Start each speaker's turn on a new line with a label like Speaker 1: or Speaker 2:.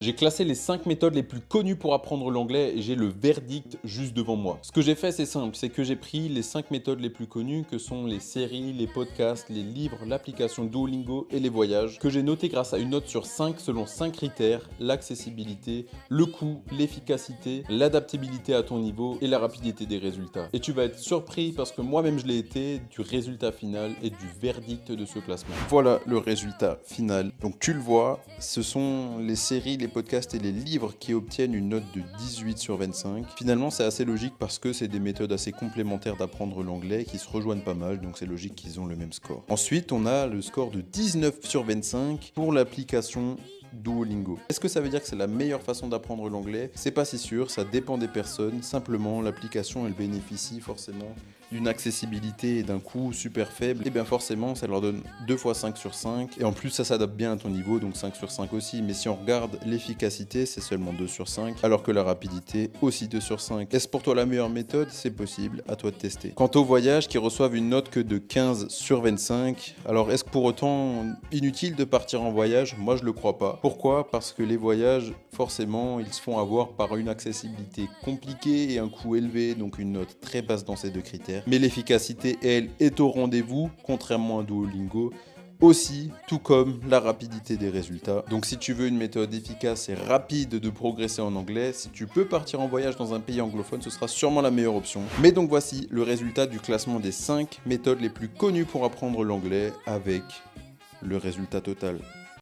Speaker 1: J'ai classé les 5 méthodes les plus connues pour apprendre l'anglais et j'ai le verdict juste devant moi. Ce que j'ai fait, c'est simple, c'est que j'ai pris les 5 méthodes les plus connues que sont les séries, les podcasts, les livres, l'application Duolingo et les voyages, que j'ai noté grâce à une note sur 5 selon 5 critères: l'accessibilité, le coût, l'efficacité, l'adaptabilité à ton niveau et la rapidité des résultats. Et tu vas être surpris parce que moi-même je l'ai été du résultat final et du verdict de ce classement. Voilà le résultat final. Donc tu le vois, ce sont les séries, les podcasts et les livres qui obtiennent une note de 18 sur 25. Finalement, c'est assez logique parce que c'est des méthodes assez complémentaires d'apprendre l'anglais qui se rejoignent pas mal, donc c'est logique qu'ils ont le même score. Ensuite, on a le score de 19 sur 25 pour l'application Duolingo. Est-ce que ça veut dire que c'est la meilleure façon d'apprendre l'anglais? C'est pas si sûr, ça dépend des personnes. Simplement, l'application, elle bénéficie forcément d'une accessibilité et d'un coût super faible. Et bien forcément, ça leur donne 2 fois 5 sur 5. Et en plus, ça s'adapte bien à ton niveau, donc 5 sur 5 aussi. Mais si on regarde l'efficacité, c'est seulement 2 sur 5, alors que la rapidité, aussi 2 sur 5. Est-ce pour toi la meilleure méthode? C'est possible, à toi de tester. Quant aux voyages qui reçoivent une note que de 15 sur 25, alors est-ce que pour autant inutile de partir en voyage? Moi, je le crois pas. Pourquoi? Parce que les voyages, forcément, ils se font avoir par une accessibilité compliquée et un coût élevé, donc une note très basse dans ces deux critères. Mais l'efficacité, elle, est au rendez-vous, contrairement à Duolingo. Aussi, tout comme la rapidité des résultats. Donc si tu veux une méthode efficace et rapide de progresser en anglais, si tu peux partir en voyage dans un pays anglophone, ce sera sûrement la meilleure option. Mais donc voici le résultat du classement des 5 méthodes les plus connues pour apprendre l'anglais avec le résultat total.